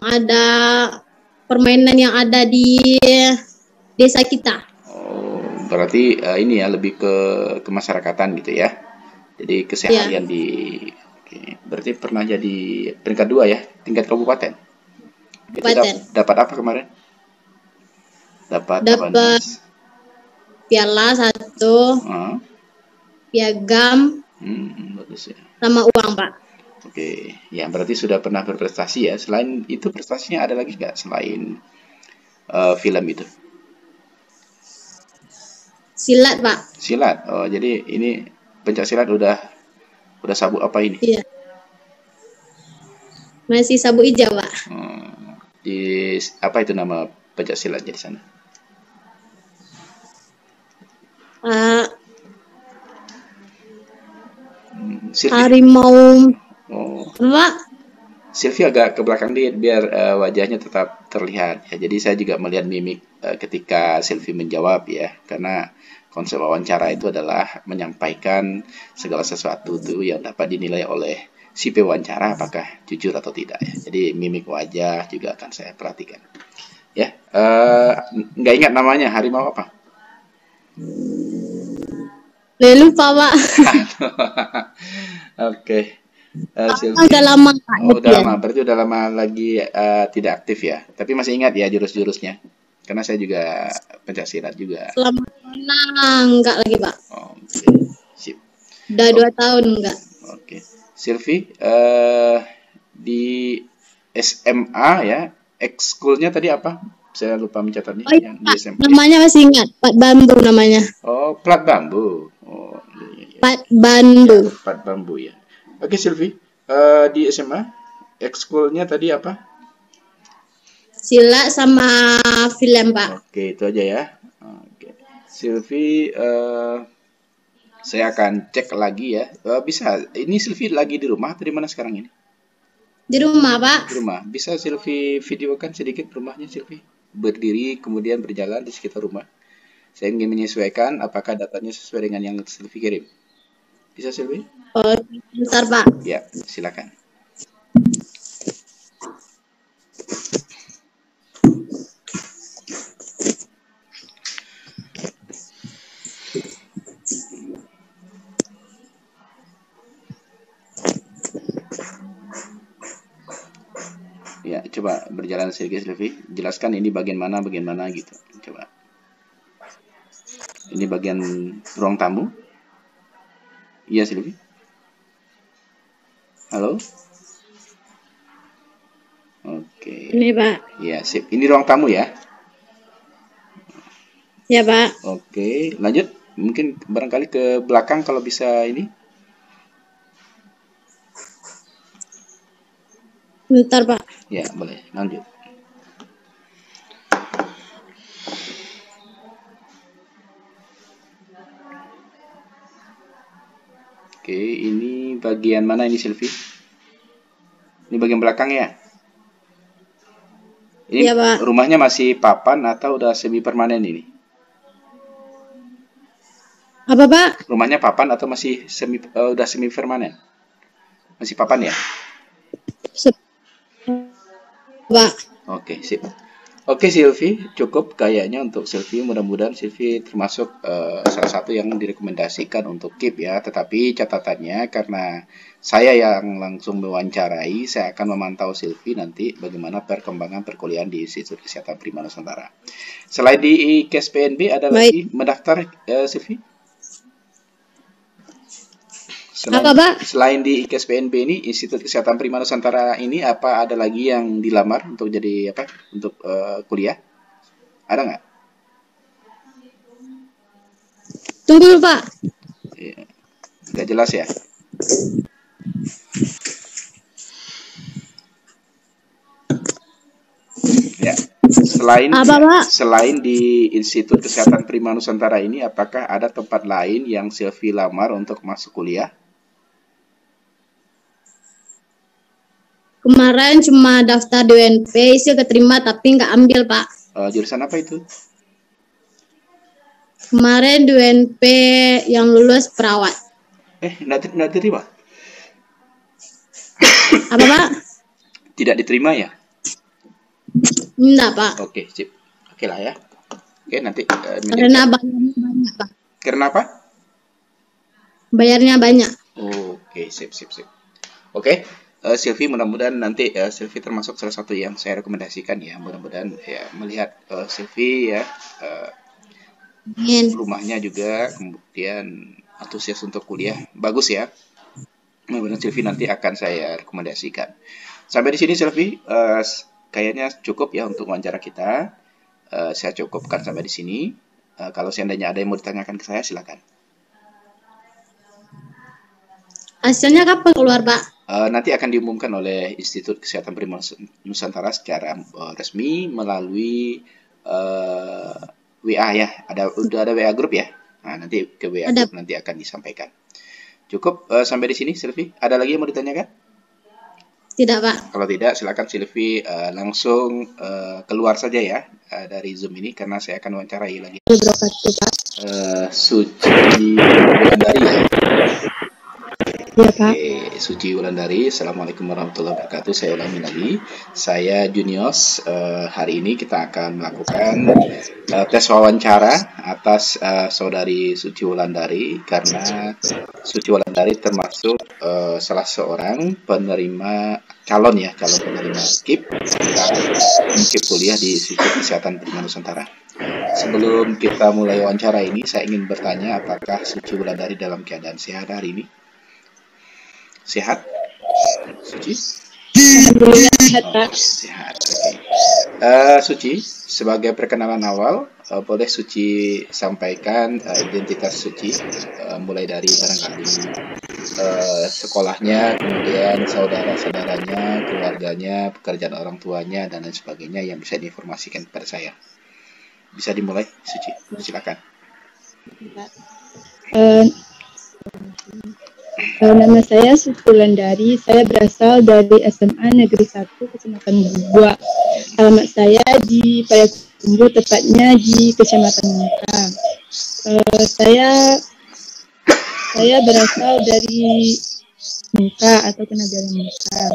ada permainan yang ada di desa kita. Oh, berarti ini ya lebih ke kemasyarakatan gitu ya. Jadi keseharian di oke, berarti pernah jadi peringkat 2 ya, tingkat kabupaten. Itu Kabupaten. dapat apa kemarin? Dapat apa, Dapat Mas? piala 1, Ah, piagam, bagus ya. sama uang, Pak. Oke, ya berarti sudah pernah berprestasi ya. Selain itu prestasinya ada lagi nggak selain film itu? Silat, Pak. Silat. Oh, jadi ini pencak silat udah sabuk apa ini? Iya. Masih sabuk hijau, Pak. Di apa itu nama pencak silatnya di sana? Silvi. Harimau. Oh, Pak. Silvi agak ke belakang dia biar wajahnya tetap terlihat ya. Jadi saya juga melihat mimik ketika Silvi menjawab ya, karena konsep wawancara itu adalah menyampaikan segala sesuatu tuh yang dapat dinilai oleh si pewawancara apakah jujur atau tidak ya. Jadi mimik wajah juga akan saya perhatikan. Ya, nggak ingat namanya, harimau apa? Lupa, Pak. Oke. Udah lama, Pak. Oh, udah lama. Berarti udah lama lagi tidak aktif ya. Tapi masih ingat ya jurus-jurusnya. Karena saya juga pencak silat juga. Selama enggak lagi, Pak. Oh, oke. Sip. Udah 2 tahun enggak. Oke. Silvi, di SMA ya, ekskulnya tadi apa? Saya lupa mencatatnya. Oh, Yang di Pak, SMA. namanya masih ingat, Pat Bambu namanya. Oh, plat bambu. Oh, iya. Pat Bambu. Plat bambu ya. Oke, Silvi, di SMA ekskulnya tadi apa? Silat sama film, Pak. Oke, itu aja ya. Oke. Silvi, saya akan cek lagi ya. Bisa, ini Silvi lagi di rumah atau di mana sekarang ini? Di rumah, Pak. Di rumah. Bisa Silvi videokan sedikit rumahnya Silvi? Berdiri kemudian berjalan di sekitar rumah. Saya ingin menyesuaikan apakah datanya sesuai dengan yang Silvi kirim. Bisa Silvi? Oh, bentar, Pak. Ya, silakan. Ya, coba berjalan sedikit Silvi. Jelaskan ini bagian mana gitu. Coba. Ini bagian ruang tamu. Iya Silvi. Halo. Oke. Ini, Pak. Ya, sip. Ini ruang tamu ya. Ya, Pak. Oke, lanjut. Mungkin barangkali ke belakang kalau bisa ini. Bentar, Pak. Ya, boleh. Lanjut. Oke, ini bagian mana ini Silvi? Ini bagian belakang ya? Ini Ya, Pak. rumahnya masih papan atau udah semi permanen ini? Apa, Pak? Rumahnya papan atau masih udah semi permanen? Masih papan ya? Pak. Oke, sip. Oke Silvi, cukup kayaknya untuk Silvi. Mudah-mudahan Silvi termasuk salah satu yang direkomendasikan untuk KIP ya. Tetapi catatannya karena saya yang langsung mewawancarai, saya akan memantau Silvi nanti bagaimana perkembangan perkuliahan di Institut Kesehatan Prima Nusantara. Selain di IKES PNB ada lagi mendaftar Silvi? Selain di IKES PNB ini, Institut Kesehatan Prima Nusantara ini, apa ada lagi yang dilamar untuk jadi apa? Untuk kuliah? Ada nggak? Tunggu, Pak. Ya, nggak jelas ya? Ya. Selain di Institut Kesehatan Prima Nusantara ini, apakah ada tempat lain yang Silvi lamar untuk masuk kuliah? Kemarin cuma daftar di UNP, isi keterima tapi nggak ambil, Pak. Jurusan apa itu? Kemarin di UNP yang lulus perawat. Nggak diterima? Apa, Pak? Tidak diterima ya? Enggak, Pak. Oke, sip. Oke lah ya. Oke, nanti Karena bayarnya banyak, Pak. Karena apa? Bayarnya banyak. Oke, sip. Oke, Silvi, mudah-mudahan nanti Silvi termasuk salah satu yang saya rekomendasikan ya. Mudah-mudahan ya melihat Silvi ya rumahnya juga, kemudian antusias untuk kuliah, bagus ya. Mudah-mudahan Silvi nanti akan saya rekomendasikan. Sampai di sini Silvi, kayaknya cukup ya untuk wawancara kita. Saya cukupkan sampai di sini. Kalau seandainya ada yang mau ditanyakan ke saya, silakan. Hasilnya kapan keluar, Pak? Nanti akan diumumkan oleh Institut Kesehatan Prima Nusantara secara resmi melalui WA ya. Udah ada WA grup ya. Nah, nanti ke WA grup nanti akan disampaikan. Cukup sampai di sini, Silvi. Ada lagi yang mau ditanyakan? Tidak, Pak. Kalau tidak, silakan Silvi langsung keluar saja ya dari Zoom ini karena saya akan wawancarai lagi. Suci Wulandari ya. Ya, Pak. Suci Wulandari, Assalamualaikum warahmatullahi wabarakatuh. Saya ulangi lagi, saya Junios. Hari ini kita akan melakukan tes wawancara atas saudari Suci Wulandari karena Suci Wulandari termasuk salah seorang penerima calon penerima KIP kuliah di Institut Kesehatan Prima Nusantara. Sebelum kita mulai wawancara ini, saya ingin bertanya apakah Suci Wulandari dalam keadaan sehat hari ini? Sehat? Suci? Sehat, Pak. Sehat. Suci, sebagai perkenalan awal, boleh Suci sampaikan identitas Suci, mulai dari barangkali sekolahnya, kemudian saudara-saudaranya, keluarganya, pekerjaan orang tuanya, dan lain sebagainya yang bisa diinformasikan kepada saya. Bisa dimulai, Suci. Silakan. Nama saya Suci Wulandari, saya berasal dari SMA Negeri 1 Kecamatan Bubua. Alamat saya di Payakumbuh, tepatnya di Kecamatan Mungka. Saya berasal dari Mungka atau Kenagaran Mungka.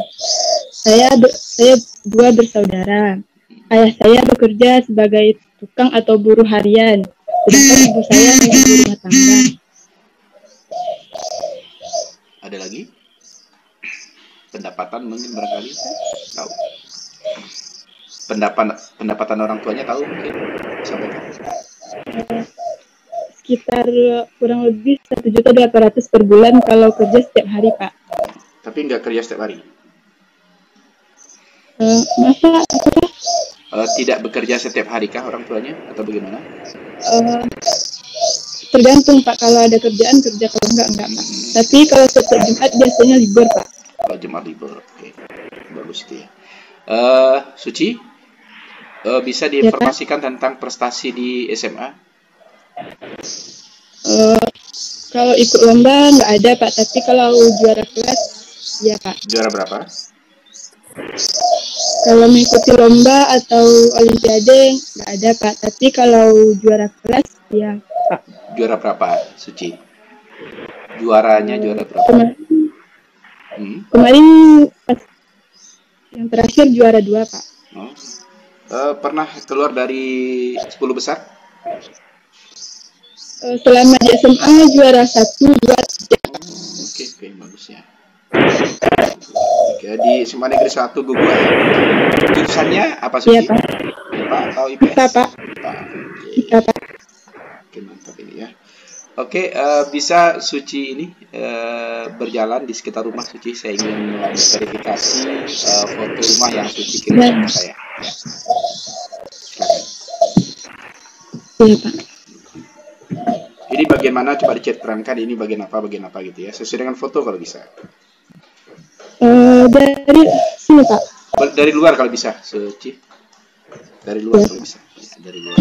Saya dua bersaudara. Ayah saya bekerja sebagai tukang atau buruh harian, sedangkan ibu saya menjadi ibu rumah tangga. Ada lagi? Pendapatan mungkin barangkali tahu. Pendapatan orang tuanya tahu mungkin? Sampaikan. Sekitar kurang lebih 1.800.000 per bulan kalau kerja setiap hari, Pak. Tapi nggak kerja setiap hari? Tidak bekerja setiap hari kah orang tuanya atau bagaimana? Tergantung, Pak. Kalau ada kerjaan kerja, kalau enggak Pak. Tapi kalau setiap Jumat biasanya libur, Pak. Kalau Jumat libur, oke. Bagus itu ya. Suci, bisa diinformasikan tentang prestasi di SMA? Kalau ikut lomba nggak ada, Pak. Tapi kalau juara kelas, ya, Pak. Juara berapa? Kalau mengikuti lomba atau olimpiade nggak ada, Pak. Tapi kalau juara kelas, ya, Pak. Juara berapa, Suci? Juaranya juara berapa? Kemarin yang terakhir juara 2, Pak. Pernah keluar dari 10 besar? Selama di SMA juara 1, 2, 3. Oke, bagus ya. Oke, di SMA Negeri 1 Gugua. Jurusannya apa, Suci? Iya, Pak. IPA atau IPS? IPA, Pak. IPA, Pak. Oke, mantap ini ya. Oke, bisa Suci ini berjalan di sekitar rumah Suci. Saya ingin verifikasi foto rumah yang Suci kirim ke saya. Ya. Silakan. Iya, Pak. Ini bagian mana? Coba dicetramkan. Ini bagian apa gitu ya. Sesuai dengan foto kalau bisa. Dari sini, Pak. Dari luar kalau bisa, Suci. Dari luar kalau bisa. Ya, dari luar.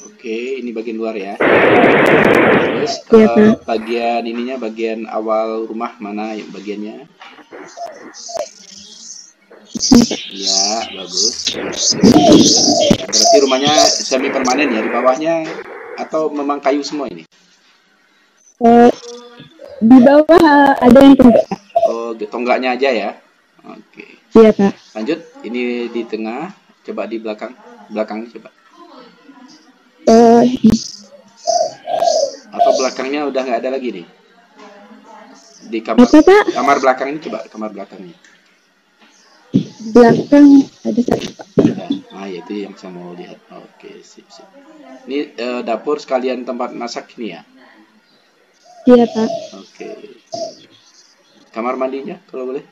Oke, ini bagian luar ya. Terus bagian ininya, bagian awal rumah mana yang bagiannya? Ya, bagus. Berarti rumahnya semi permanen ya di bawahnya atau memang kayu semua ini? Di bawah ada yang tonggak. Oh, tonggaknya aja ya. Oke. Iya, Pak. Lanjut, ini di tengah, coba di belakang. Belakangnya coba. Atau belakangnya udah nggak ada lagi nih? Di kamar. Apa, Pak? Kamar belakang ini coba, kamar belakangnya. Belakang ada satu, Pak. Ya, nah itu yang saya mau lihat. Oke, sip. Ini dapur sekalian tempat masak ini ya? Iya, Pak. Oke. Kamar mandinya kalau boleh?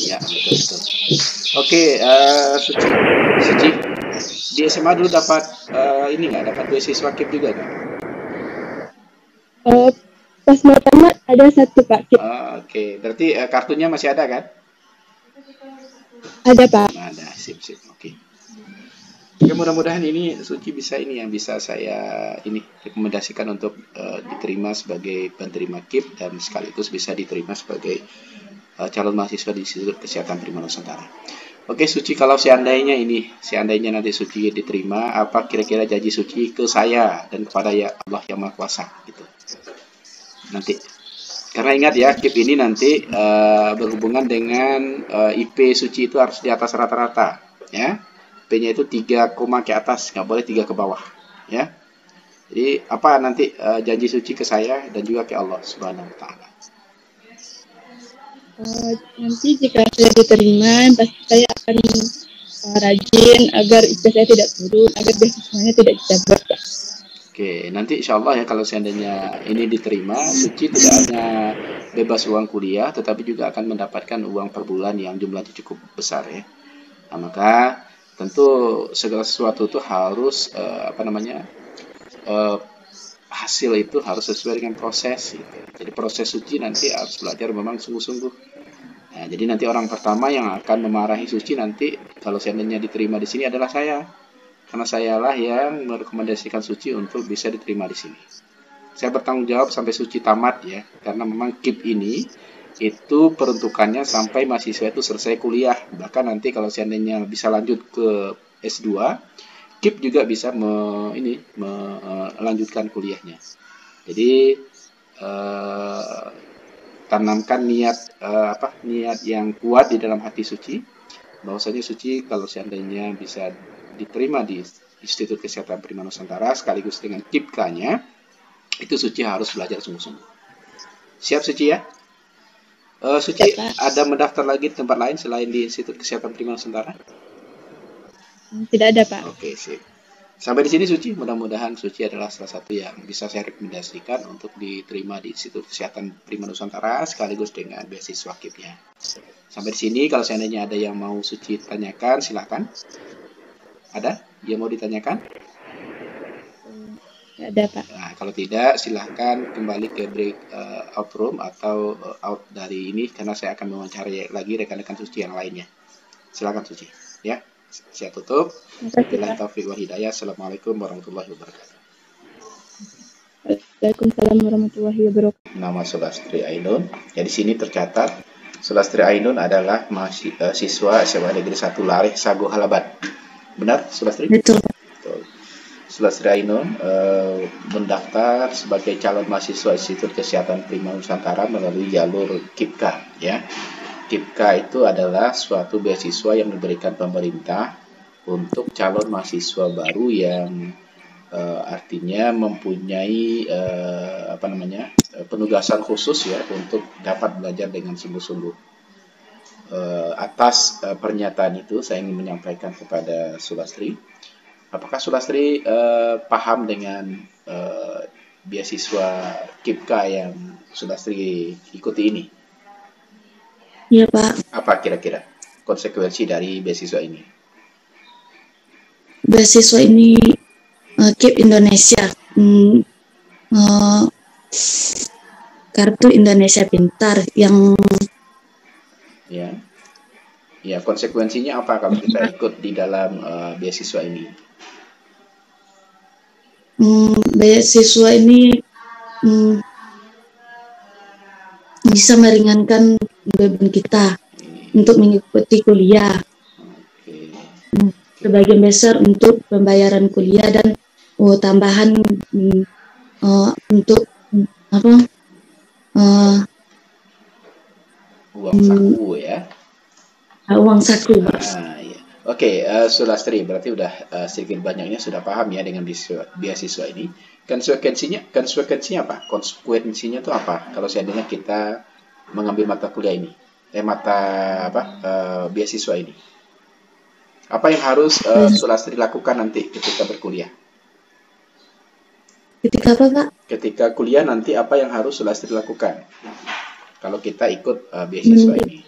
Ya, betul. Oke, Suci. Di SMA dulu dapat ini nggak? Dapat beasiswa KIP juga nggak? Pas mau tamat ada satu, Pak. Oke, berarti kartunya masih ada kan? Ada, Pak. Ada, sip. Oke. Ya mudah-mudahan ini Suci bisa ini yang bisa saya ini rekomendasikan untuk diterima sebagai penerima KIP dan sekaligus bisa diterima sebagai calon mahasiswa di Institut Kesehatan Prima Nusantara. Oke Suci, kalau seandainya nanti Suci diterima, apa kira-kira janji Suci ke saya dan kepada ya Allah yang Maha Kuasa gitu. Nanti. Karena ingat ya, KIP ini nanti berhubungan dengan IP Suci itu harus di atas rata-rata, ya. IP-nya itu 3, ke atas, nggak boleh 3 ke bawah, ya. Jadi apa nanti janji Suci ke saya dan juga ke Allah Subhanahu Wa Taala. Nanti jika saya diterima, pasti saya akan rajin agar IP saya tidak turun, agar beasiswanya tidak dicabut. Oke, nanti insya Allah ya kalau seandainya ini diterima, Suci tidak hanya bebas uang kuliah, tetapi juga akan mendapatkan uang per bulan yang jumlahnya cukup besar ya. Nah, maka tentu segala sesuatu itu harus hasil itu harus sesuai dengan proses. Gitu. Jadi proses Suci nanti harus belajar memang sungguh-sungguh. Nah, jadi nanti orang pertama yang akan memarahi Suci nanti kalau seandainya diterima di sini adalah saya. Karena sayalah yang merekomendasikan Suci untuk bisa diterima di sini. Saya bertanggung jawab sampai Suci tamat ya, karena memang KIP ini itu peruntukannya sampai mahasiswa itu selesai kuliah. Bahkan nanti kalau seandainya bisa lanjut ke S2, KIP juga bisa melanjutkan kuliahnya. Jadi tanamkan niat yang kuat di dalam hati Suci, bahwasanya Suci kalau seandainya bisa diterima di Institut Kesehatan Prima Nusantara sekaligus dengan KIPK-nya, itu Suci harus belajar sungguh-sungguh. Siap Suci ya? Suci ada mendaftar lagi di tempat lain selain di Institut Kesehatan Prima Nusantara? Tidak ada, Pak. Oke, sip. Sampai di sini Suci, mudah-mudahan Suci adalah salah satu yang bisa saya rekomendasikan untuk diterima di Institut Kesehatan Prima Nusantara sekaligus dengan beasiswa KIP-nya. Sampai di sini, kalau seandainya ada yang mau Suci tanyakan, silakan. Ada yang mau ditanyakan? Ada, Pak. Nah, kalau tidak, silahkan kembali ke break out room atau out dari ini karena saya akan mewawancarai lagi rekan-rekan Suci yang lainnya. Silakan Suci, ya. Saya tutup. Wabillahi taufiq wal hidayah. Assalamualaikum warahmatullahi wabarakatuh. Waalaikumsalam warahmatullahi wabarakatuh. Nama Sulastri Ainun. Ya di sini tercatat Sulastri Ainun adalah mahasiswa SMA Negeri 1 Lareh Sago Halaban. Benar, Sulastri? Betul. Sulastri Ainun mendaftar sebagai calon mahasiswa Institut Kesehatan Prima Nusantara melalui jalur KIPK. Ya, KIPK itu adalah suatu beasiswa yang diberikan pemerintah untuk calon mahasiswa baru yang artinya mempunyai penugasan khusus ya untuk dapat belajar dengan sungguh-sungguh. Atas pernyataan itu saya ingin menyampaikan kepada Sulastri. Apakah Sulastri paham dengan beasiswa KIPK yang Sulastri ikuti ini? Iya, Pak. Apa kira-kira konsekuensi dari beasiswa ini? Beasiswa ini KIP Indonesia. Kartu Indonesia Pintar yang ya konsekuensinya apa kalau kita ikut di dalam beasiswa ini? Beasiswa ini bisa meringankan beban kita untuk mengikuti kuliah. sebagian besar untuk pembayaran kuliah dan tambahan untuk apa Uang saku ya. uang saku, Pak. Iya. Oke, Sulastri, berarti udah sedikit banyaknya sudah paham ya dengan beasiswa ini. Konsekuensinya apa? Konsekuensinya itu apa? Kalau seandainya kita mengambil mata kuliah ini, beasiswa ini, apa yang harus Sulastri lakukan nanti ketika berkuliah? Ketika apa, Pak? Ketika kuliah nanti apa yang harus Sulastri lakukan? Kalau kita ikut beasiswa ini,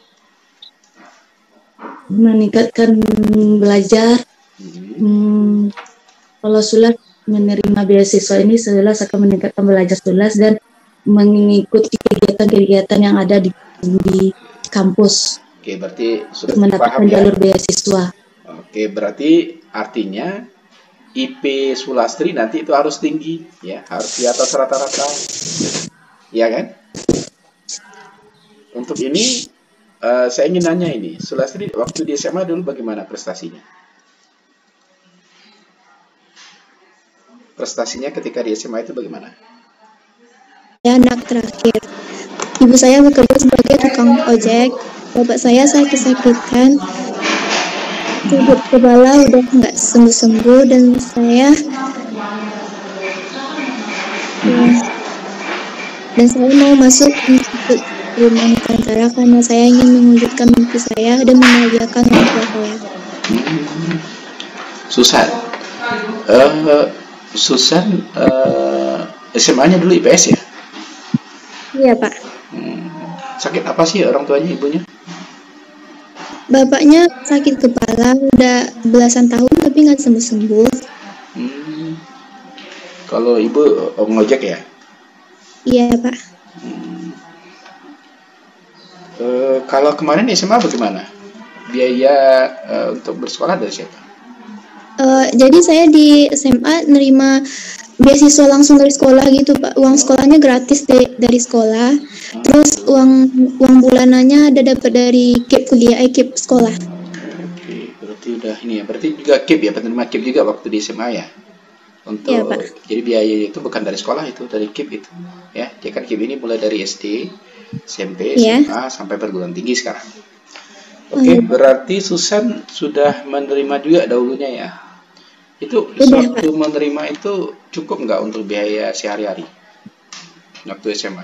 meningkatkan belajar. Kalau Sulas menerima beasiswa ini, Sulas akan meningkatkan belajar Sulas dan mengikuti kegiatan-kegiatan yang ada di kampus. Oke, berarti sudah mendapatkan paham ya? jalur beasiswa. Oke, berarti artinya IP Sulastri nanti itu harus tinggi, ya, harus di atas rata-rata, ya kan? Untuk ini, saya ingin nanya ini, Sulastri waktu di SMA dulu bagaimana prestasinya? Prestasinya ketika di SMA itu bagaimana? Saya anak terakhir. Ibu saya bekerja sebagai tukang ojek. Bapak saya sakit-sakitan. Sakit kepala udah nggak sembuh-sembuh dan saya mau masuk Institut Ilmu Nusantara karena saya ingin mewujudkan mimpi saya dan membahagiakan orang tua saya. Susan, SMA-nya dulu IPS ya? Iya, Pak. Sakit apa sih orang tuanya, ibunya? Bapaknya sakit kepala udah belasan tahun tapi nggak sembuh-sembuh. Kalau ibu ngojek ya? Iya, Pak. Kalau kemarin SMA bagaimana? Biaya untuk bersekolah dari siapa? Jadi saya di SMA nerima beasiswa langsung dari sekolah gitu, Pak. Uang sekolahnya gratis dari sekolah. Terus uang bulanannya ada dapat dari KIP kuliah, KIP sekolah. Oke, berarti udah ini ya. Berarti juga KIP ya, penerima KIP juga waktu di SMA ya. Untuk ya, Pak. Jadi biaya itu bukan dari sekolah, itu dari KIP itu. Ya, dia kan KIP ini mulai dari SD, SMP, SMA sampai perguruan tinggi sekarang. Oke, berarti Susan sudah menerima juga dahulunya ya. Itu waktu menerima itu cukup nggak untuk biaya sehari-hari waktu SMA?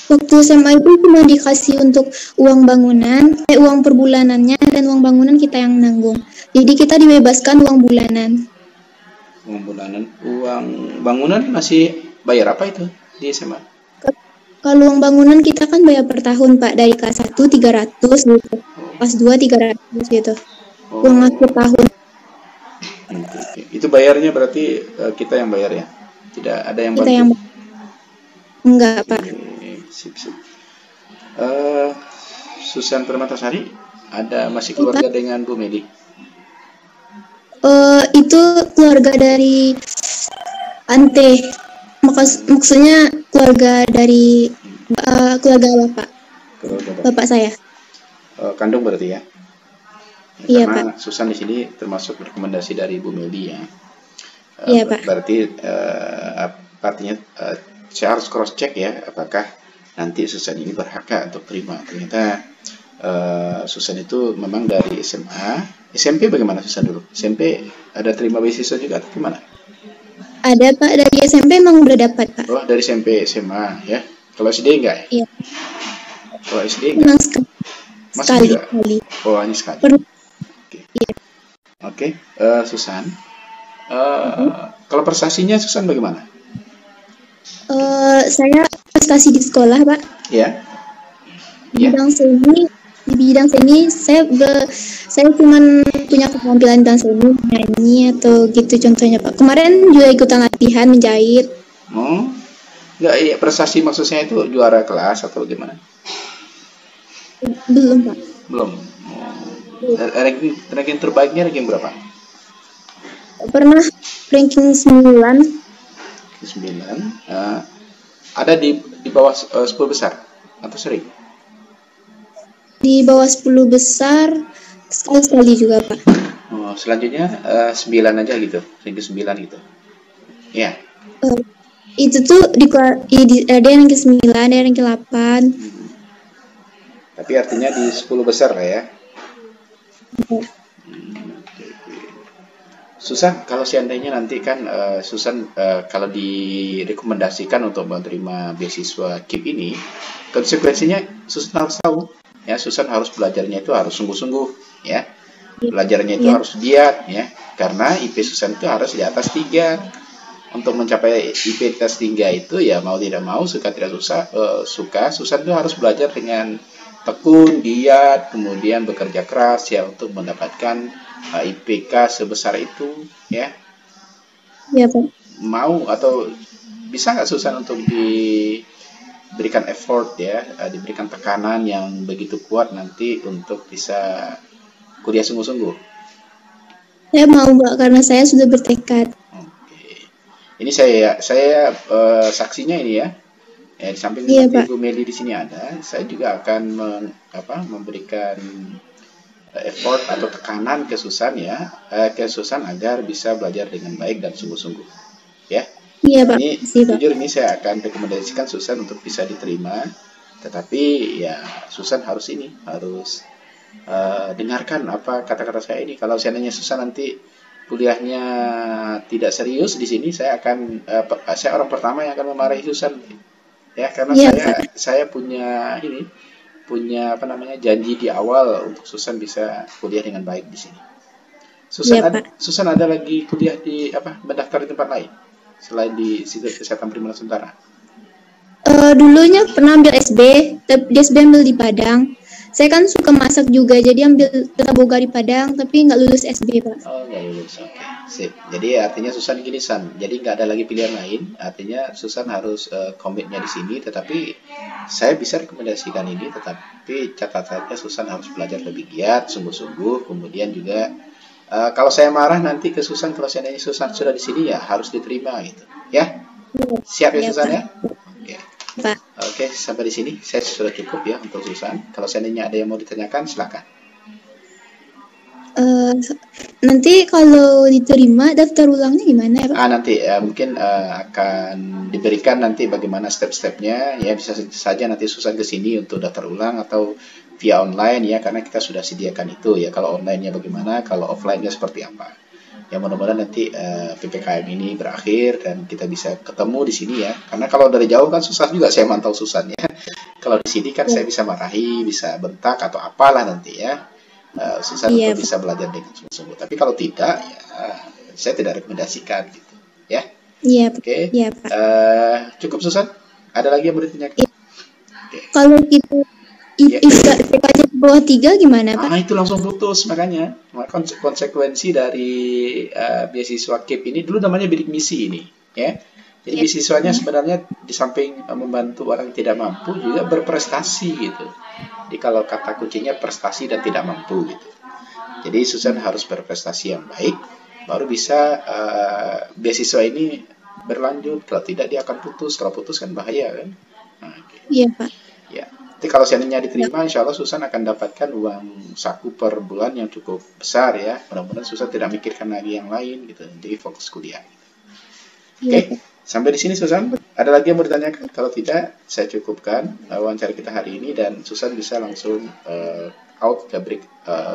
Waktu SMA itu cuma dikasih untuk uang bangunan, uang per bulanannya, dan uang bangunan kita yang nanggung. Jadi kita dibebaskan uang bulanan. Uang bulanan, uang bangunan masih bayar apa itu di SMA? Kalau uang bangunan kita kan bayar per tahun, Pak, dari kelas 1 300 gitu, kelas 2 300 gitu. Uang akhir tahun. Itu bayarnya berarti kita yang bayar ya? Tidak ada yang bantu? Enggak, Pak. Sip. Susan Permatasari, ada masih keluarga dengan Bu Medi? Itu keluarga dari Ante. Maksudnya keluarga dari keluarga bapak saya. Kandung berarti ya? Iya, karena Pak. Susan di sini termasuk rekomendasi dari Bu Meldi ya. Iya, Pak. Berarti artinya saya harus cross check ya, apakah nanti Susan ini berhak untuk terima. Ternyata Susan itu memang dari SMA. SMP bagaimana Susan dulu? SMP ada terima beasiswa juga atau gimana? Ada, Pak, dari SMP emang udah dapat, Pak. Oh, dari SMP SMA ya. Kalau SD enggak ya? Iya. Kalau SD enggak? Sekali. Oh, hanya sekali. Oke. Susan. Kalau prestasinya Susan bagaimana? Saya prestasi di sekolah, Pak. Ya. Di bidang seni saya cuma punya keterampilan dan seni, nyanyi atau gitu contohnya, Pak. Kemarin juga ikutan latihan menjahit. Enggak, iya, prestasi maksudnya itu juara kelas atau gimana? Belum, Pak. Belum. Ranking terbaiknya ranking berapa? Pernah ranking 9. 9. Ada di bawah 10 besar atau sering? Di bawah 10 besar sekali juga, Pak. Selanjutnya 9 aja gitu, minggu 9 gitu. Ya. Eh, itu tuh ada yang ke-9, ada yang ke-8. Tapi artinya di 10 besar lah ya. Susan, kalau seandainya nanti kan Susan kalau direkomendasikan untuk menerima beasiswa KIP ini, konsekuensinya Susan harus tahu. Ya, Susan harus belajarnya itu harus sungguh-sungguh, ya. Belajarnya itu harus giat, ya. Karena IP Susan itu harus di atas 3. Untuk mencapai IP di atas 3 itu ya mau tidak mau, suka tidak suka, Susan itu harus belajar dengan tekun, giat, kemudian bekerja keras ya untuk mendapatkan IPK sebesar itu, ya. Iya, Pak. Mau atau bisa nggak Susan untuk diberikan effort ya, diberikan tekanan yang begitu kuat nanti untuk bisa kuliah sungguh-sungguh? Saya mau, Mbak, karena saya sudah bertekad. Oke. Ini saya saksinya ini ya. Di samping nanti Pak. Bu Meli di sini ada, saya juga akan memberikan effort atau tekanan ke Susan ya, ke Susan agar bisa belajar dengan baik dan sungguh-sungguh, ya. Iya, Pak. Ini jujur ini saya akan rekomendasikan Susan untuk bisa diterima, tetapi ya Susan harus dengarkan apa kata-kata saya ini. Kalau seandainya Susan nanti kuliahnya tidak serius di sini, saya orang pertama yang akan memarahi Susan, ya, karena saya punya janji di awal untuk Susan bisa kuliah dengan baik di sini. Susan ada lagi kuliah mendaftar di tempat lain selain di Institut Kesehatan Primer Nusantara? Dulunya pernah ambil SB, tapi di SB ambil di Padang. Saya kan suka masak juga, jadi ambil Tata Boga di Padang, tapi nggak lulus SB, Pak. Oh, nggak lulus, oke. Sip. Jadi artinya Susan gini, jadi nggak ada lagi pilihan lain, artinya Susan harus komitnya di sini, tetapi saya bisa rekomendasikan ini, tetapi catatannya Susan harus belajar lebih giat, sungguh-sungguh, kemudian juga kalau saya marah nanti ke Susan, kalau seandainya Susan sudah di sini ya harus diterima gitu, ya. Siap ya Susan ya? Oke. Oke, sampai di sini saya sudah cukup ya untuk Susan. Kalau seandainya ada yang mau ditanyakan, silakan. Nanti kalau diterima daftar ulangnya gimana ya, Pak? Nanti mungkin akan diberikan nanti bagaimana step-stepnya ya, bisa saja nanti Susan ke sini untuk daftar ulang atau via online ya, karena kita sudah sediakan itu ya. Kalau online-nya bagaimana, kalau offline-nya seperti apa. Ya mudah-mudahan nanti PPKM ini berakhir dan kita bisa ketemu di sini ya. Karena kalau dari jauh kan susah juga saya mantau Susan ya. Kalau di sini kan saya bisa marahi, bisa bentak atau apalah nanti ya. Susan untuk bisa belajar dengan sungguh-sungguh. Tapi kalau tidak ya saya tidak rekomendasikan gitu ya. Iya. Oke. Iya, Pak. Cukup Susan? Ada lagi yang mau ditanyakan? Kalau kita IPK-nya di bawah 3 gimana, Pak? Itu langsung putus, makanya konsekuensi dari beasiswa KIP ini dulu namanya bidik misi ini, ya. Jadi beasiswanya sebenarnya di samping membantu orang tidak mampu juga berprestasi gitu. Jadi kalau kata kuncinya prestasi dan tidak mampu gitu. Jadi Susan harus berprestasi yang baik, baru bisa beasiswa ini berlanjut. Kalau tidak dia akan putus. Kalau putus kan bahaya kan. Iya, Pak. Ya. Jadi kalau seandainya diterima, insya Allah Susan akan dapatkan uang saku per bulan yang cukup besar ya. Mudah-mudahan Susan tidak mikirkan lagi yang lain gitu. Jadi fokus kuliah. Oke. Sampai di sini Susan. Ada lagi yang mau ditanyakan? Kalau tidak, saya cukupkan wawancara kita hari ini dan Susan bisa langsung out ke break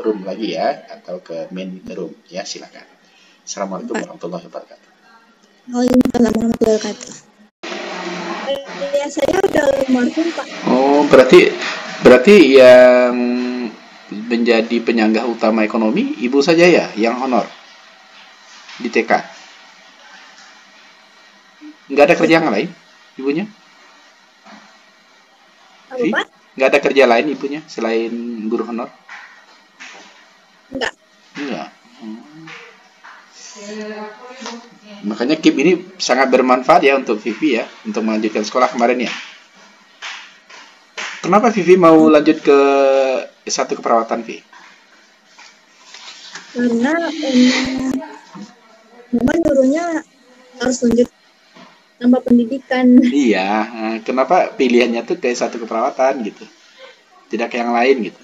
room lagi ya, atau ke main room ya. Silakan. Assalamualaikum warahmatullahi wabarakatuh. Waalaikumsalam warahmatullahi wabarakatuh. Ya, saya udah almarhum, Pak. Oh, berarti yang menjadi penyangga utama ekonomi ibu saja ya, yang honor di TK. Nggak ada kerja lain ibunya? Apa, Pak? Nggak ada kerja lain ibunya selain guru honor? Enggak. Makanya KIP ini sangat bermanfaat ya untuk Vivi ya, untuk melanjutkan sekolah kemarin ya. Kenapa Vivi mau lanjut ke S1 keperawatan, Vi? Karena memang nyuruhnya harus lanjut tambah pendidikan. Iya, kenapa pilihannya tuh ke S1 keperawatan gitu, tidak ke yang lain gitu?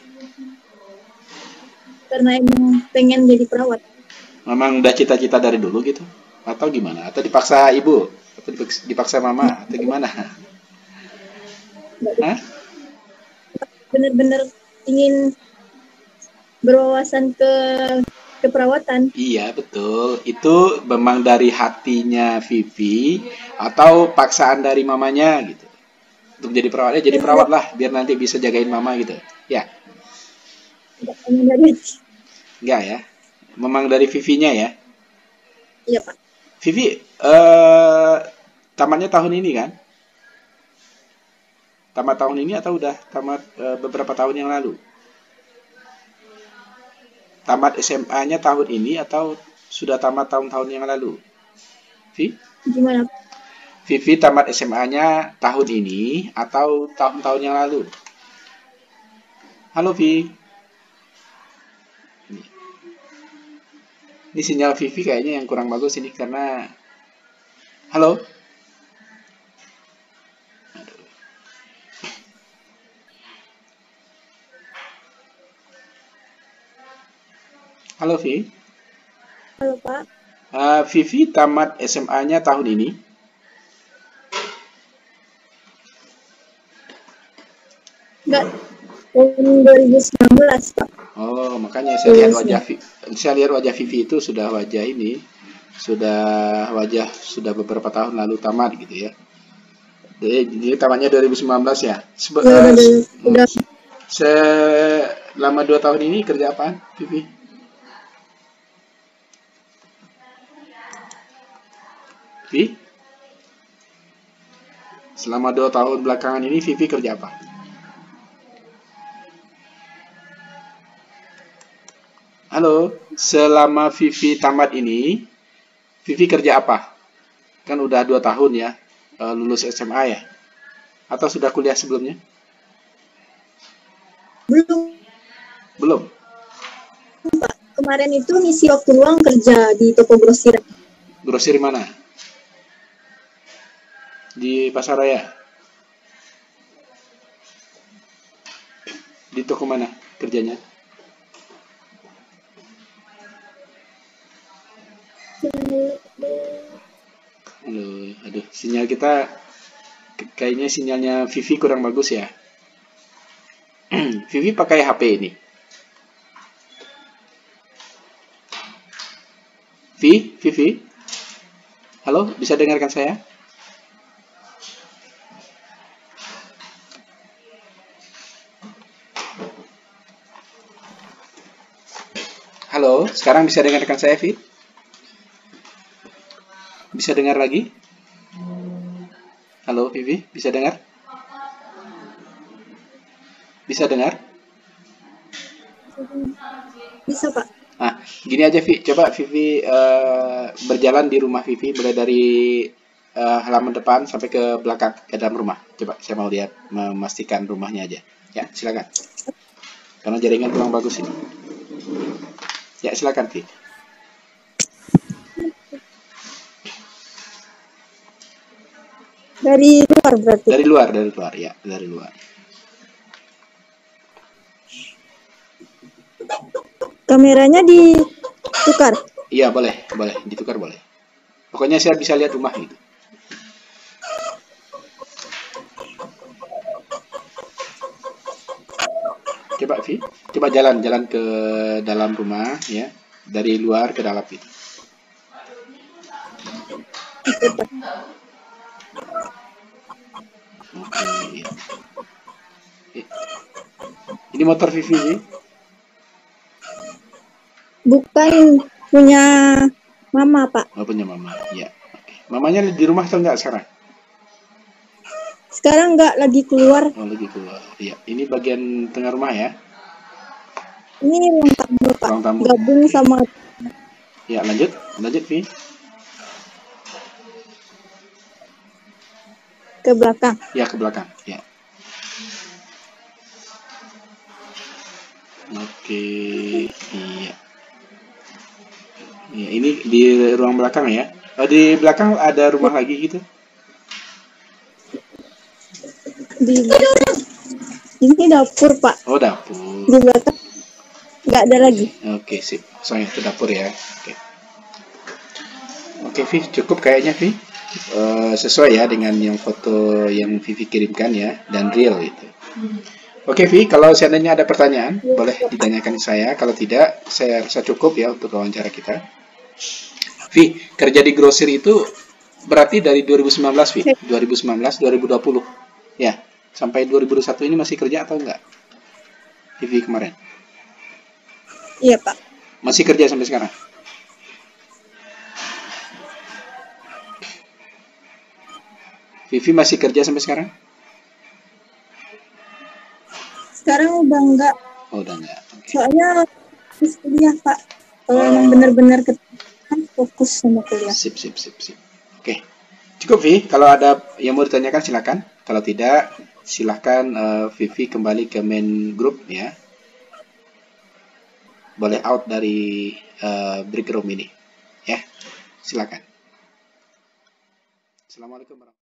Karena emang pengen jadi perawat. Memang udah cita-cita dari dulu gitu? Atau gimana? Atau dipaksa ibu? Atau dipaksa mama? Atau gimana? Hah? Bener-bener ingin berwawasan ke keperawatan. Iya, betul. Itu memang dari hatinya Vivi atau paksaan dari mamanya gitu. Untuk jadi perawat, jadi perawat lah biar nanti bisa jagain mama gitu. Ya, enggak ya. Memang dari Vivinya ya. Iya Pak. Vivi, tamatnya tahun ini kan? Tamat tahun ini atau udah tamat beberapa tahun yang lalu? Tamat SMA-nya tahun ini atau sudah tamat tahun-tahun yang lalu? Vi? Gimana? Vivi tamat SMA-nya tahun ini atau tahun-tahun yang lalu? Halo Vi. Ini sinyal Vivi kayaknya yang kurang bagus ini karena halo. Halo Vi. Halo Pak. Vivi tamat SMA-nya tahun ini. Enggak. Tahun 2019 Pak. Oh, makanya saya lihat wajah Vivi itu sudah wajah ini, sudah beberapa tahun lalu tamat gitu ya. Jadi tamatnya 2019 ya. Udah. Selama 2 tahun ini kerja apa, Vivi? Vi? Selama 2 tahun belakangan ini Vivi kerja apa? Halo, selama Vivi tamat ini, Vivi kerja apa? Kan udah 2 tahun ya, lulus SMA ya? Atau sudah kuliah sebelumnya? Belum? Pak. Kemarin itu ngisi waktu luang kerja di toko grosir. Grosir mana? Di Pasaraya? Di toko mana kerjanya? Halo, aduh, sinyal kita kayaknya sinyalnya Vivi kurang bagus ya. Vivi pakai HP ini. Vivi? Halo, bisa dengarkan saya? Halo, sekarang bisa dengarkan saya, Vi? Bisa dengar lagi? Halo, Vivi, bisa dengar? Bisa dengar? Bisa Pak. Nah, gini aja, Vi. Coba Vivi berjalan di rumah Vivi, mulai dari halaman depan sampai ke belakang, ke dalam rumah. Coba, saya mau lihat, memastikan rumahnya aja. Ya, silakan. Karena jaringan kurang bagus ini. Ya, silakan, Vi. Dari luar berarti. Dari luar, ya, dari luar. Kameranya ditukar. Iya, boleh, ditukar boleh. Pokoknya saya bisa lihat rumah gitu. Coba, Vi, coba jalan ke dalam rumah ya, dari luar ke dalam gitu. Oke. Ini motor Vivi sih? Bukan, punya mama Pak. Oh, punya mama. Ya. Oke. Mamanya di rumah atau enggak sekarang? Sekarang enggak, lagi keluar. Oh, lagi keluar. Iya. Ini bagian tengah rumah ya? Ini ruang tamu Pak. Ruang tamu. Gabung sama. Ya, lanjut, Vi. Ke belakang. Ya, ke belakang. Ya. Oke. Iya. Ya, ini di ruang belakang ya. Oh, di belakang ada rumah lagi gitu? Di belakang. Ini dapur Pak. Oh, dapur. Di belakang nggak ada lagi. Oke, sip. Soalnya ke dapur ya. Oke. Oke, Vi, cukup kayaknya, Vi. Sesuai ya dengan yang foto yang Vivi kirimkan ya, dan real itu. Oke, Vi, kalau seandainya ada pertanyaan, boleh ditanyakan ke saya. Kalau tidak, saya rasa cukup ya untuk wawancara kita. Vi, kerja di grosir itu berarti dari 2019, Vi? 2019, 2020. Ya, sampai 2021 ini masih kerja atau enggak? Vivi kemarin. Iya, Pak. Masih kerja sampai sekarang? Vivi masih kerja sampai sekarang? Sekarang udah enggak. Oh, udah enggak. Okay. Soalnya habis kuliah, Pak. Kalau emang benar-benar kan fokus sama kuliah. Sip. Oke. Cukup, Vi. Kalau ada yang mau ditanyakan, silakan. Kalau tidak, silakan Vivi kembali ke main group ya. Boleh out dari break room ini. Ya, silakan. Assalamualaikum warahmatullahi wabarakatuh.